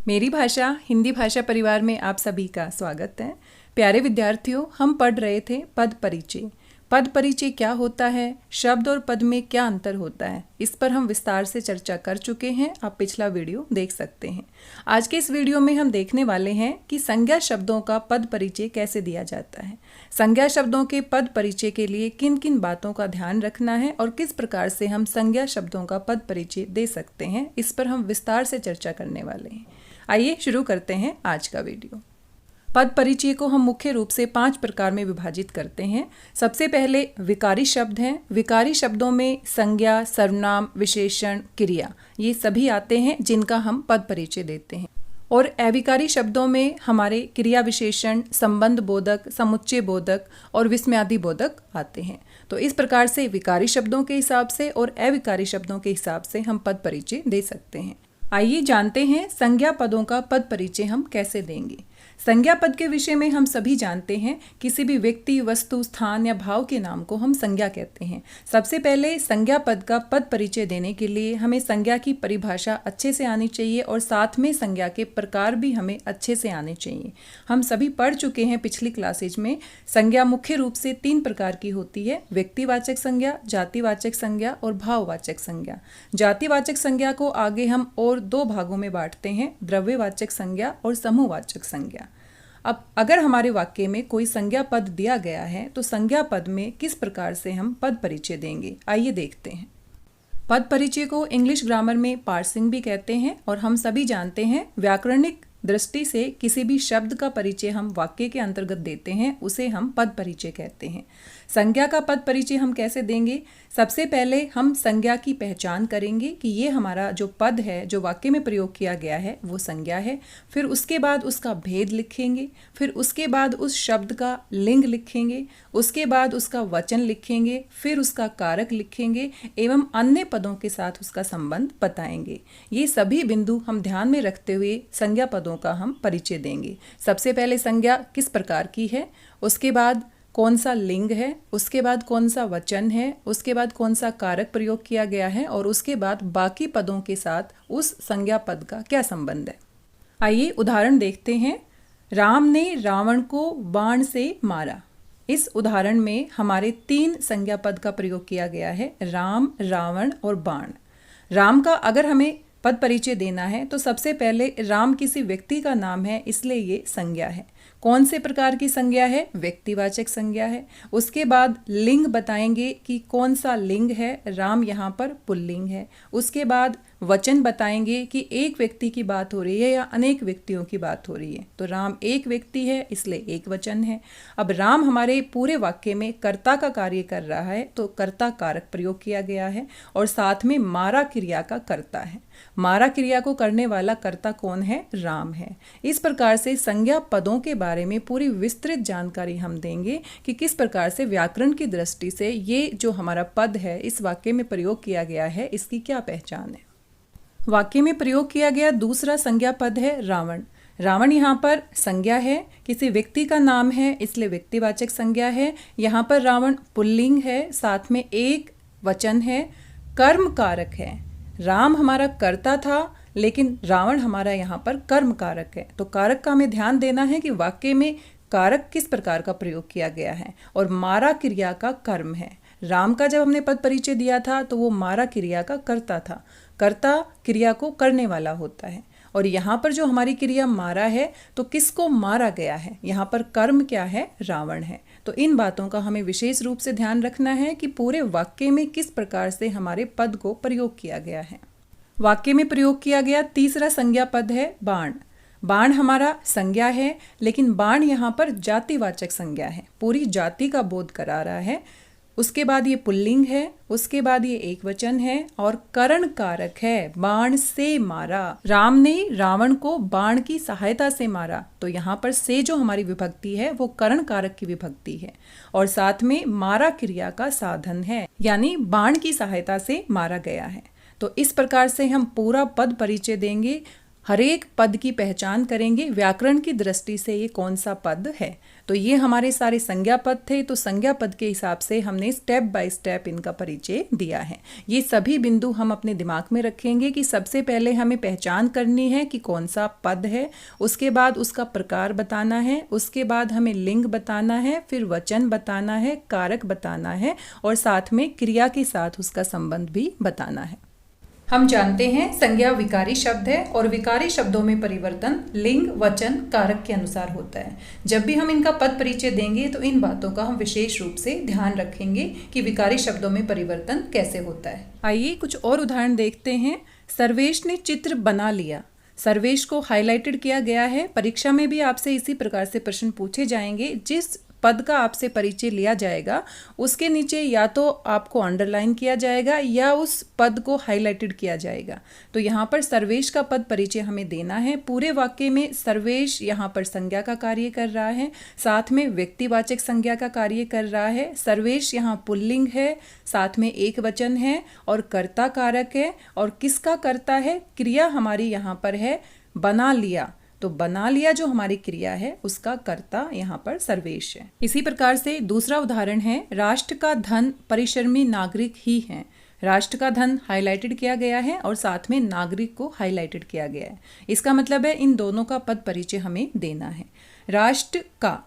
मेरी भाषा हिंदी भाषा परिवार में आप सभी का स्वागत है। प्यारे विद्यार्थियों, हम पढ़ रहे थे पद परिचय। पद परिचय क्या होता है, शब्द और पद में क्या अंतर होता है, इस पर हम विस्तार से चर्चा कर चुके हैं। आप पिछला वीडियो देख सकते हैं। आज के इस वीडियो में हम देखने वाले हैं कि संज्ञा शब्दों का पद परिचय कैसे दिया जाता है। संज्ञा शब्दों के पद परिचय के लिए किन किन बातों का ध्यान रखना है और किस प्रकार से हम संज्ञा शब्दों का पद परिचय दे सकते हैं, इस पर हम विस्तार से चर्चा करने वाले हैं। आइए शुरू करते हैं आज का वीडियो। पद परिचय को हम मुख्य रूप से 5 प्रकार में विभाजित करते हैं। सबसे पहले विकारी शब्द हैं। विकारी शब्दों में संज्ञा, सर्वनाम, विशेषण, क्रिया ये सभी आते हैं जिनका हम पद परिचय देते हैं। और अविकारी शब्दों में हमारे क्रिया विशेषण, संबंध बोधक, समुच्चय बोधक और विस्मयादि बोधक आते हैं। तो इस प्रकार से विकारी शब्दों के हिसाब से और अविकारी शब्दों के हिसाब से हम पद परिचय दे सकते हैं। आइए जानते हैं संज्ञा पदों का पद परिचय हम कैसे देंगे। संज्ञा पद के विषय में हम सभी जानते हैं, किसी भी व्यक्ति, वस्तु, स्थान या भाव के नाम को हम संज्ञा कहते हैं। सबसे पहले संज्ञा पद का पद परिचय देने के लिए हमें संज्ञा की परिभाषा अच्छे से आनी चाहिए और साथ में संज्ञा के प्रकार भी हमें अच्छे से आने चाहिए। हम सभी पढ़ चुके हैं पिछली क्लासेज में। संज्ञा मुख्य रूप से 3 प्रकार की होती है: व्यक्तिवाचक संज्ञा, जातिवाचक संज्ञा और भाववाचक संज्ञा। जातिवाचक संज्ञा को आगे हम और 2 भागों में बांटते हैं: द्रव्यवाचक संज्ञा और समूहवाचक संज्ञा। अब अगर हमारे वाक्य में कोई संज्ञा पद दिया गया है तो संज्ञा पद में किस प्रकार से हम पद परिचय देंगे, आइए देखते हैं। पद परिचय को इंग्लिश ग्रामर में पार्सिंग भी कहते हैं और हम सभी जानते हैं व्याकरणिक दृष्टि से किसी भी शब्द का परिचय हम वाक्य के अंतर्गत देते हैं उसे हम पद परिचय कहते हैं। संज्ञा का पद परिचय हम कैसे देंगे? सबसे पहले हम संज्ञा की पहचान करेंगे कि ये हमारा जो पद है, जो वाक्य में प्रयोग किया गया है, वो संज्ञा है। फिर उसके बाद उसका भेद लिखेंगे, फिर उसके बाद उस शब्द का लिंग लिखेंगे, उसके बाद उसका वचन लिखेंगे, फिर उसका कारक लिखेंगे एवं अन्य पदों के साथ उसका संबंध बताएंगे। ये सभी बिंदु हम ध्यान में रखते हुए संज्ञा पदों का हम परिचय देंगे। सबसे पहले संज्ञा किस प्रकार की है, उसके बाद कौन सा लिंग है, उसके बाद कौन सा वचन है, उसके बाद कौन सा कारक प्रयोग किया गया है और उसके बाद बाकी पदों के साथ उस संज्ञा पद का क्या संबंध है। आइए उदाहरण देखते हैं। राम ने रावण को बाण से मारा। इस उदाहरण में हमारे 3 संज्ञा पद का प्रयोग किया गया है: राम, रावण और बाण। राम का अगर हमें पद परिचय देना है तो सबसे पहले राम किसी व्यक्ति का नाम है, इसलिए ये संज्ञा है। कौन से प्रकार की संज्ञा है? व्यक्तिवाचक संज्ञा है। उसके बाद लिंग बताएंगे कि कौन सा लिंग है, राम यहाँ पर पुल्लिंग है। उसके बाद वचन बताएंगे कि एक व्यक्ति की बात हो रही है या अनेक व्यक्तियों की बात हो रही है, तो राम एक व्यक्ति है इसलिए एक वचन है। अब राम हमारे पूरे वाक्य में कर्ता का कार्य कर रहा है तो कर्ता कारक प्रयोग किया गया है और साथ में मारा क्रिया का कर्ता है। मारा क्रिया को करने वाला कर्ता कौन है? राम है। इस प्रकार से संज्ञा पदों के बारे में पूरी विस्तृत जानकारी हम देंगे कि किस प्रकार से व्याकरण की दृष्टि से ये जो हमारा पद है इस वाक्य में प्रयोग किया गया है, इसकी क्या पहचान है। वाक्य में प्रयोग किया गया दूसरा संज्ञा पद है रावण। रावण यहाँ पर संज्ञा है, किसी व्यक्ति का नाम है इसलिए व्यक्तिवाचक संज्ञा है। यहाँ पर रावण पुल्लिंग है, साथ में एक वचन है, कर्म कारक है। राम हमारा कर्ता था लेकिन रावण हमारा यहाँ पर कर्म कारक है। तो कारक का हमें ध्यान देना है कि वाक्य में कारक किस प्रकार का प्रयोग किया गया है। और मारा क्रिया का कर्म है। राम का जब हमने पद परिचय दिया था तो वो मारा क्रिया का कर्ता था। कर्ता क्रिया को करने वाला होता है और यहाँ पर जो हमारी क्रिया मारा है तो किसको मारा गया है? यहाँ पर कर्म क्या है? रावण है। तो इन बातों का हमें विशेष रूप से ध्यान रखना है कि पूरे वाक्य में किस प्रकार से हमारे पद को प्रयोग किया गया है। वाक्य में प्रयोग किया गया तीसरा संज्ञा पद है बाण। बाण हमारा संज्ञा है लेकिन बाण यहाँ पर जातिवाचक संज्ञा है, पूरी जाति का बोध करा रहा है। उसके बाद ये पुल्लिंग है, उसके बाद ये एक वचन है और करण कारक है, बाण से मारा। राम ने रावण को बाण की सहायता से मारा, तो यहाँ पर से जो हमारी विभक्ति है वो करण कारक की विभक्ति है और साथ में मारा क्रिया का साधन है, यानी बाण की सहायता से मारा गया है। तो इस प्रकार से हम पूरा पद परिचय देंगे हर एक पद की पहचान करेंगे व्याकरण की दृष्टि से ये कौन सा पद है। तो ये हमारे सारे संज्ञा पद थे, तो संज्ञा पद के हिसाब से हमने स्टेप बाय स्टेप इनका परिचय दिया है। ये सभी बिंदु हम अपने दिमाग में रखेंगे कि सबसे पहले हमें पहचान करनी है कि कौन सा पद है, उसके बाद उसका प्रकार बताना है, उसके बाद हमें लिंग बताना है, फिर वचन बताना है, कारक बताना है और साथ में क्रिया के साथ उसका संबंध भी बताना है। हम जानते हैं संज्ञा विकारी शब्द है और विकारी शब्दों में परिवर्तन लिंग, वचन, कारक के अनुसार होता है। जब भी हम इनका पद परिचय देंगे तो इन बातों का हम विशेष रूप से ध्यान रखेंगे कि विकारी शब्दों में परिवर्तन कैसे होता है। आइए कुछ और उदाहरण देखते हैं। सर्वेश ने चित्र बना लिया। सर्वेश को हाईलाइटेड किया गया है। परीक्षा में भी आपसे इसी प्रकार से प्रश्न पूछे जाएंगे। जिस पद का आपसे परिचय लिया जाएगा उसके नीचे या तो आपको अंडरलाइन किया जाएगा या उस पद को हाईलाइटेड किया जाएगा। तो यहाँ पर सर्वेश का पद परिचय हमें देना है। पूरे वाक्य में सर्वेश यहाँ पर संज्ञा का कार्य कर रहा है, साथ में व्यक्तिवाचक संज्ञा का कार्य कर रहा है। सर्वेश यहाँ पुल्लिंग है, साथ में एक वचन है और कर्ता कारक है। और किसका कर्ता है? क्रिया हमारी यहाँ पर है बना लिया। तो बना लिया जो हमारी क्रिया है उसका कर्ता यहाँ पर सर्वेश है। इसी प्रकार से दूसरा उदाहरण है, राष्ट्र का धन परिश्रमी नागरिक ही है। राष्ट्र का धन हाईलाइटेड किया गया है और साथ में नागरिक को हाईलाइटेड किया गया है। इसका मतलब है इन दोनों का पद परिचय हमें देना है। राष्ट्र का,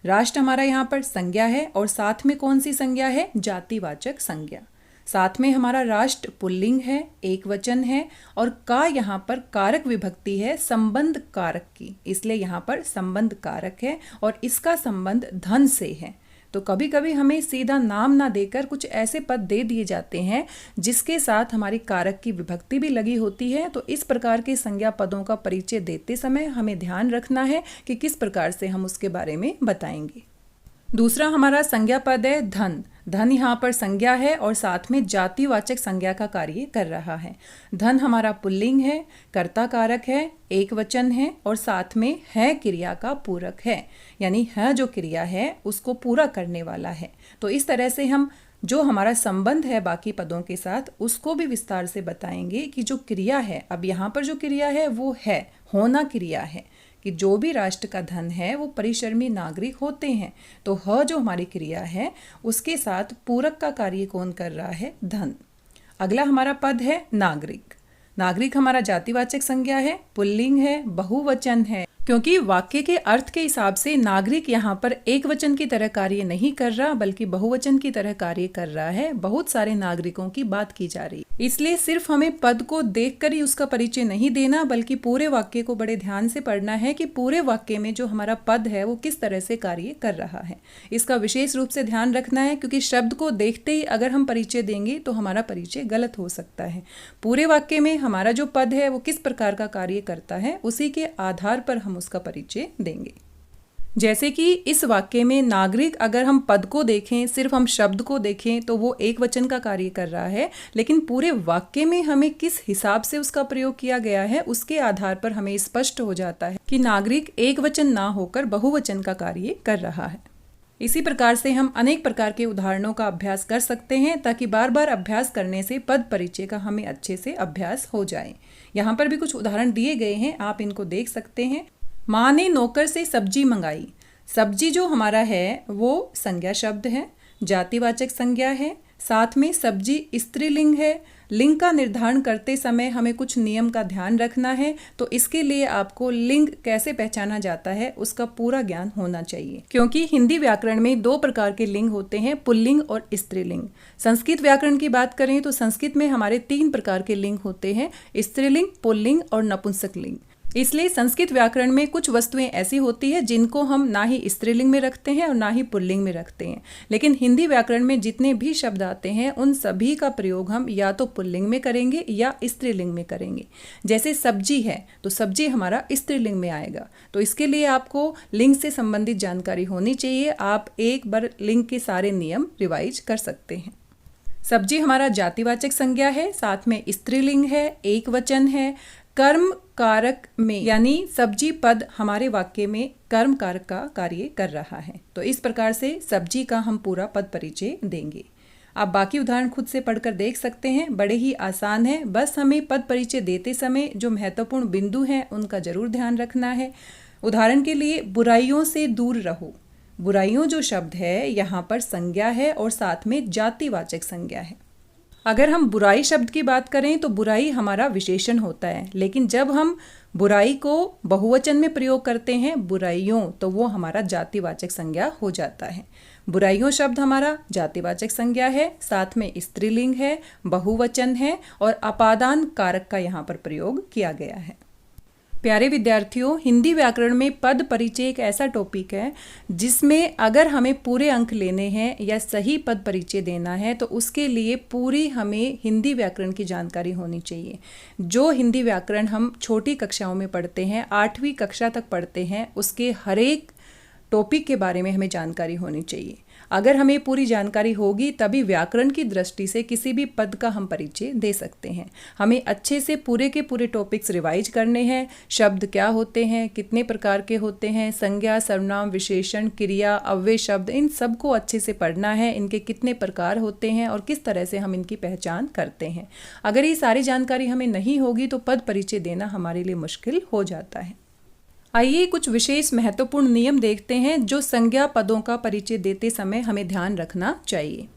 राष्ट्र हमारा यहाँ पर संज्ञा है और साथ में कौन सी संज्ञा है? जातिवाचक संज्ञा। साथ में हमारा राष्ट्र पुल्लिंग है, एक वचन है और का यहाँ पर कारक विभक्ति है संबंध कारक की, इसलिए यहाँ पर संबंध कारक है और इसका संबंध धन से है। तो कभी कभी हमें सीधा नाम ना देकर कुछ ऐसे पद दे दिए जाते हैं जिसके साथ हमारी कारक की विभक्ति भी लगी होती है। तो इस प्रकार के संज्ञा पदों का परिचय देते समय हमें ध्यान रखना है कि किस प्रकार से हम उसके बारे में बताएंगे। दूसरा हमारा संज्ञा पद है धन। धन यहाँ पर संज्ञा है और साथ में जातिवाचक संज्ञा का कार्य कर रहा है। धन हमारा पुल्लिंग है, कर्ता कारक है, एक वचन है और साथ में है क्रिया का पूरक है, यानी है जो क्रिया है उसको पूरा करने वाला है। तो इस तरह से हम जो हमारा संबंध है बाकी पदों के साथ उसको भी विस्तार से बताएंगे कि जो क्रिया है, अब यहाँ पर जो क्रिया है वो है होना क्रिया है कि जो भी राष्ट्र का धन है वो परिश्रमी नागरिक होते हैं। तो ह जो हमारी क्रिया है उसके साथ पूरक का कार्य कौन कर रहा है? धन। अगला हमारा पद है नागरिक। नागरिक हमारा जातिवाचक संज्ञा है, पुल्लिंग है, बहुवचन है, क्योंकि वाक्य के अर्थ के हिसाब से नागरिक यहाँ पर एक वचन की तरह कार्य नहीं कर रहा बल्कि बहुवचन की तरह कार्य कर रहा है। बहुत सारे नागरिकों की बात की जा रही है, इसलिए सिर्फ हमें पद को देखकर ही उसका परिचय नहीं देना बल्कि पूरे वाक्य को बड़े ध्यान से पढ़ना है कि पूरे वाक्य में जो हमारा पद है वो किस तरह से कार्य कर रहा है। इसका विशेष रूप से ध्यान रखना है क्योंकि शब्द को देखते ही अगर हम परिचय देंगे तो हमारा परिचय गलत हो सकता है। पूरे वाक्य में हमारा जो पद है वो किस प्रकार का कार्य करता है उसी के आधार पर हम उसका परिचय देंगे। जैसे कि इस वाक्य में नागरिक, अगर हम पद को देखें, सिर्फ हम शब्द को देखें तो वो एक वचन का कार्य कर रहा है, लेकिन पूरे वाक्य में हमें किस हिसाब से उसका प्रयोग किया गया है उसके आधार पर हमें स्पष्ट हो जाता है कि नागरिक एक वचन ना होकर बहुवचन का कार्य कर रहा है। इसी प्रकार से हम अनेक प्रकार के उदाहरणों का अभ्यास कर सकते हैं ताकि बार बार अभ्यास करने से पद परिचय का हमें अच्छे से अभ्यास हो जाए। यहाँ पर भी कुछ उदाहरण दिए गए हैं, आप इनको देख सकते हैं। माँ ने नौकर से सब्जी मंगाई। सब्जी जो हमारा है वो संज्ञा शब्द है, जातिवाचक संज्ञा है, साथ में सब्जी स्त्रीलिंग है। लिंग का निर्धारण करते समय हमें कुछ नियम का ध्यान रखना है, तो इसके लिए आपको लिंग कैसे पहचाना जाता है उसका पूरा ज्ञान होना चाहिए, क्योंकि हिंदी व्याकरण में दो प्रकार के लिंग होते हैं, पुल्लिंग और स्त्रीलिंग। संस्कृत व्याकरण की बात करें तो संस्कृत में हमारे 3 प्रकार के लिंग होते हैं, स्त्रीलिंग, पुल्लिंग और नपुंसक लिंग। इसलिए संस्कृत व्याकरण में कुछ वस्तुएं ऐसी होती है जिनको हम ना ही स्त्रीलिंग में रखते हैं और ना ही पुल्लिंग में रखते हैं, लेकिन हिंदी व्याकरण में जितने भी शब्द आते हैं उन सभी का प्रयोग हम या तो पुल्लिंग में करेंगे या स्त्रीलिंग में करेंगे। जैसे सब्जी है तो सब्जी हमारा स्त्रीलिंग में आएगा, तो इसके लिए आपको लिंग से संबंधित जानकारी होनी चाहिए। आप एक बार लिंग के सारे नियम रिवाइज कर सकते हैं। सब्जी हमारा जातिवाचक संज्ञा है, साथ में स्त्रीलिंग है, एक वचन है, कर्म कारक में, यानी सब्जी पद हमारे वाक्य में कर्म कारक का कार्य कर रहा है। तो इस प्रकार से सब्जी का हम पूरा पद परिचय देंगे। आप बाकी उदाहरण खुद से पढ़कर देख सकते हैं, बड़े ही आसान है। बस हमें पद परिचय देते समय जो महत्वपूर्ण बिंदु हैं उनका जरूर ध्यान रखना है। उदाहरण के लिए बुराइयों से दूर रहो। बुराइयों जो शब्द है यहाँ पर संज्ञा है और साथ में जातिवाचक संज्ञा है। अगर हम बुराई शब्द की बात करें तो बुराई हमारा विशेषण होता है, लेकिन जब हम बुराई को बहुवचन में प्रयोग करते हैं बुराइयों, तो वो हमारा जातिवाचक संज्ञा हो जाता है। बुराइयों शब्द हमारा जातिवाचक संज्ञा है, साथ में स्त्रीलिंग है, बहुवचन है और अपादान कारक का यहाँ पर प्रयोग किया गया है। प्यारे विद्यार्थियों, हिंदी व्याकरण में पद परिचय एक ऐसा टॉपिक है जिसमें अगर हमें पूरे अंक लेने हैं या सही पद परिचय देना है तो उसके लिए पूरी हमें हिंदी व्याकरण की जानकारी होनी चाहिए। जो हिंदी व्याकरण हम छोटी कक्षाओं में पढ़ते हैं, 8वीं कक्षा तक पढ़ते हैं, उसके हर एक टॉपिक के बारे में हमें जानकारी होनी चाहिए। अगर हमें पूरी जानकारी होगी तभी व्याकरण की दृष्टि से किसी भी पद का हम परिचय दे सकते हैं। हमें अच्छे से पूरे के पूरे टॉपिक्स रिवाइज करने हैं। शब्द क्या होते हैं, कितने प्रकार के होते हैं, संज्ञा, सर्वनाम, विशेषण, क्रिया, अव्यय शब्द, इन सबको अच्छे से पढ़ना है। इनके कितने प्रकार होते हैं और किस तरह से हम इनकी पहचान करते हैं। अगर ये सारी जानकारी हमें नहीं होगी तो पद परिचय देना हमारे लिए मुश्किल हो जाता है। आइए कुछ विशेष महत्वपूर्ण नियम देखते हैं जो संज्ञा पदों का परिचय देते समय हमें ध्यान रखना चाहिए।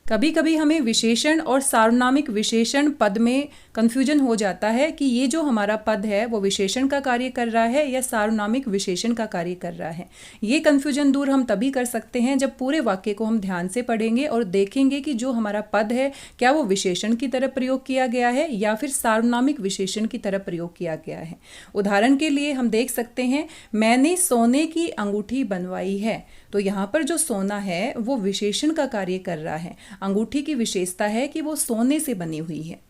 कभी कभी हमें विशेषण और सार्वनामिक विशेषण पद में कंफ्यूजन हो जाता है कि ये जो हमारा पद है वो विशेषण का कार्य कर रहा है या सार्वनामिक विशेषण का कार्य कर रहा है। ये कंफ्यूजन दूर हम तभी कर सकते हैं जब पूरे वाक्य को हम ध्यान से पढ़ेंगे और देखेंगे कि जो हमारा पद है क्या वो विशेषण की तरह प्रयोग किया गया है या फिर सार्वनामिक विशेषण की तरह प्रयोग किया गया है। उदाहरण के लिए हम देख सकते हैं, मैंने सोने की अंगूठी बनवाई है। तो यहाँ पर जो सोना है वो विशेषण का कार्य कर रहा है। अंगूठी की विशेषता है कि वो सोने से बनी हुई है।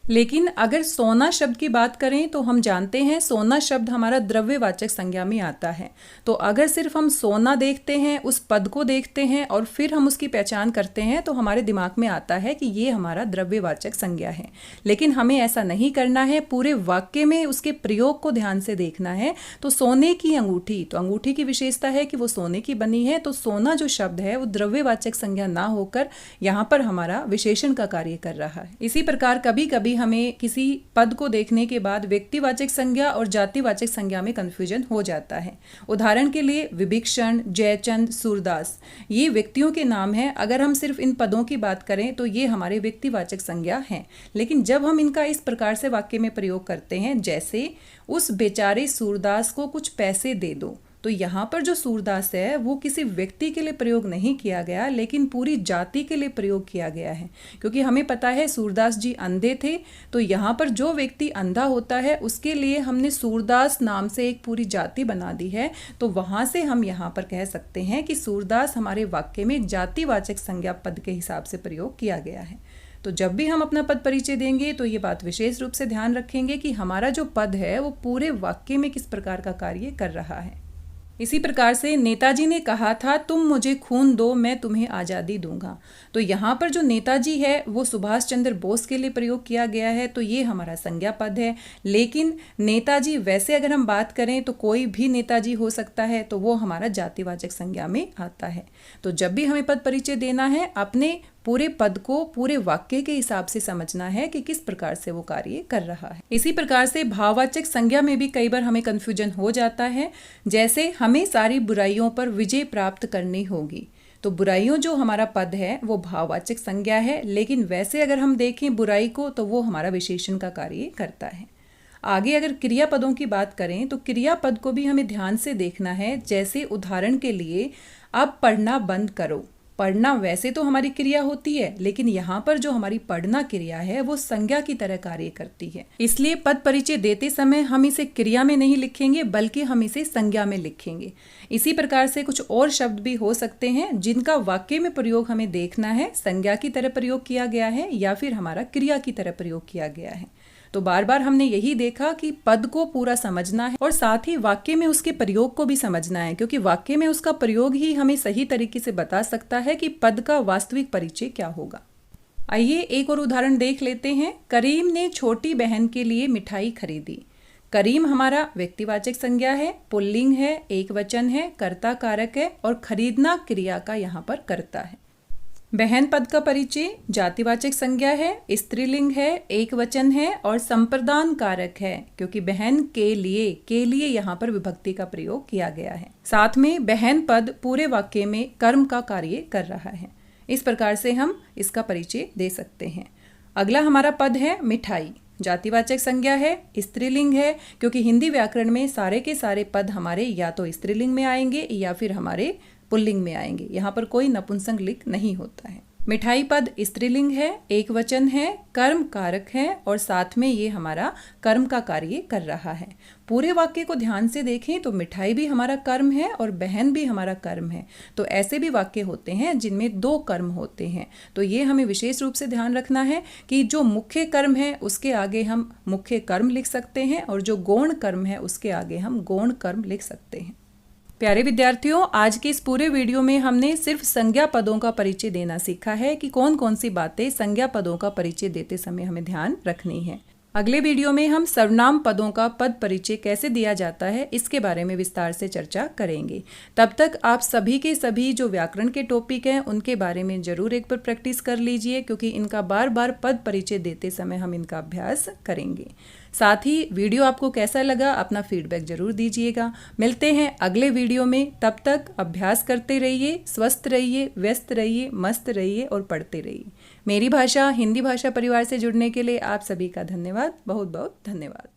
लेकिन अगर सोना शब्द की बात करें तो हम जानते हैं सोना शब्द हमारा द्रव्यवाचक संज्ञा में आता है। तो अगर सिर्फ हम सोना देखते हैं, उस पद को देखते हैं और फिर हम उसकी पहचान करते हैं तो हमारे दिमाग में आता है कि ये हमारा द्रव्यवाचक संज्ञा है। लेकिन हमें ऐसा नहीं करना है, पूरे वाक्य में उसके प्रयोग को ध्यान से देखना है। तो सोने की अंगूठी, तो अंगूठी की विशेषता है कि वो सोने की बनी है। तो सोना जो शब्द है वो द्रव्यवाचक संज्ञा ना होकर यहाँ पर हमारा विशेषण का कार्य कर रहा है। इसी प्रकार कभी कभी हमें किसी पद को देखने के बाद व्यक्तिवाचक संज्ञा और जातिवाचक संज्ञा में कंफ्यूजन हो जाता है। उदाहरण के लिए विभीषण, जयचंद, सूरदास, ये व्यक्तियों के नाम हैं। अगर हम सिर्फ इन पदों की बात करें तो ये हमारे व्यक्तिवाचक संज्ञा हैं। लेकिन जब हम इनका इस प्रकार से वाक्य में प्रयोग करते हैं, जैसे उस बेचारे सूरदास को कुछ पैसे दे दो, तो यहाँ पर जो सूरदास है वो किसी व्यक्ति के लिए प्रयोग नहीं किया गया लेकिन पूरी जाति के लिए प्रयोग किया गया है। क्योंकि हमें पता है सूरदास जी अंधे थे, तो यहाँ पर जो व्यक्ति अंधा होता है उसके लिए हमने सूरदास नाम से एक पूरी जाति बना दी है। तो वहाँ से हम यहाँ पर कह सकते हैं कि सूरदास हमारे वाक्य में जातिवाचक संज्ञा पद के हिसाब से प्रयोग किया गया है। तो जब भी हम अपना पद परिचय देंगे तो ये बात विशेष रूप से ध्यान रखेंगे कि हमारा जो पद है वो पूरे वाक्य में किस प्रकार का कार्य कर रहा है। इसी प्रकार से नेताजी ने कहा था, तुम मुझे खून दो मैं तुम्हें आज़ादी दूंगा। तो यहाँ पर जो नेताजी है वो सुभाष चंद्र बोस के लिए प्रयोग किया गया है, तो ये हमारा संज्ञा पद है। लेकिन नेताजी वैसे अगर हम बात करें तो कोई भी नेताजी हो सकता है, तो वो हमारा जातिवाचक संज्ञा में आता है। तो जब भी हमें पद परिचय देना है, अपने पूरे पद को पूरे वाक्य के हिसाब से समझना है कि किस प्रकार से वो कार्य कर रहा है। इसी प्रकार से भाववाचक संज्ञा में भी कई बार हमें कंफ्यूजन हो जाता है। जैसे हमें सारी बुराइयों पर विजय प्राप्त करनी होगी, तो बुराइयों जो हमारा पद है वो भाववाचक संज्ञा है। लेकिन वैसे अगर हम देखें बुराई को तो वो हमारा विशेषण का कार्य करता है। आगे अगर क्रियापदों की बात करें तो क्रियापद को भी हमें ध्यान से देखना है। जैसे उदाहरण के लिए, अब पढ़ना बंद करो। पढ़ना वैसे तो हमारी क्रिया होती है, लेकिन यहाँ पर जो हमारी पढ़ना क्रिया है वो संज्ञा की तरह कार्य करती है। इसलिए पद परिचय देते समय हम इसे क्रिया में नहीं लिखेंगे बल्कि हम इसे संज्ञा में लिखेंगे। इसी प्रकार से कुछ और शब्द भी हो सकते हैं जिनका वाक्य में प्रयोग हमें देखना है, संज्ञा की तरह प्रयोग किया गया है या फिर हमारा क्रिया की तरह प्रयोग किया गया है। तो बार बार हमने यही देखा कि पद को पूरा समझना है और साथ ही वाक्य में उसके प्रयोग को भी समझना है, क्योंकि वाक्य में उसका प्रयोग ही हमें सही तरीके से बता सकता है कि पद का वास्तविक परिचय क्या होगा। आइए एक और उदाहरण देख लेते हैं। करीम ने छोटी बहन के लिए मिठाई खरीदी। करीम हमारा व्यक्तिवाचक संज्ञा है, पुल्लिंग है, एक वचन है, कर्ता कारक है और खरीदना क्रिया का यहाँ पर कर्ता है। बहन पद का परिचय जातिवाचक संज्ञा है, स्त्रीलिंग है, एक वचन है और संप्रदान कारक है, क्योंकि बहन के लिए यहाँ पर विभक्ति का प्रयोग किया गया है। साथ में बहन पद पूरे वाक्य में कर्म का कार्य कर रहा है। इस प्रकार से हम इसका परिचय दे सकते हैं। अगला हमारा पद है मिठाई। जातिवाचक संज्ञा है, स्त्रीलिंग है, क्योंकि हिंदी व्याकरण में सारे के सारे पद हमारे या तो स्त्रीलिंग में आएंगे या फिर हमारे पुल्लिंग में आएंगे। यहाँ पर कोई नपुंसक लिंग नहीं होता है। मिठाई पद स्त्रीलिंग है, एक वचन है, कर्म कारक है और साथ में ये हमारा कर्म का कार्य कर रहा है। पूरे वाक्य को ध्यान से देखें तो मिठाई भी हमारा कर्म है और बहन भी हमारा कर्म है। तो ऐसे भी वाक्य होते हैं जिनमें दो कर्म होते हैं। तो ये हमें विशेष रूप से ध्यान रखना है कि जो मुख्य कर्म है उसके आगे हम मुख्य कर्म लिख सकते हैं और जो गौण कर्म है उसके आगे हम गौण कर्म लिख सकते हैं। प्यारे विद्यार्थियों, आज के इस पूरे वीडियो में हमने सिर्फ संज्ञा पदों का परिचय देना सीखा है कि कौन कौन सी बातें संज्ञा पदों का परिचय देते समय हमें ध्यान रखनी है। अगले वीडियो में हम सर्वनाम पदों का पद परिचय कैसे दिया जाता है इसके बारे में विस्तार से चर्चा करेंगे। तब तक आप सभी के सभी जो व्याकरण के टॉपिक हैं उनके बारे में जरूर एक बार प्रैक्टिस कर लीजिए, क्योंकि इनका बार बार पद परिचय देते समय हम इनका अभ्यास करेंगे। साथ ही वीडियो आपको कैसा लगा अपना फीडबैक जरूर दीजिएगा। मिलते हैं अगले वीडियो में। तब तक अभ्यास करते रहिए, स्वस्थ रहिए, व्यस्त रहिए, मस्त रहिए और पढ़ते रहिए। मेरी भाषा हिंदी भाषा परिवार से जुड़ने के लिए आप सभी का धन्यवाद, बहुत बहुत धन्यवाद।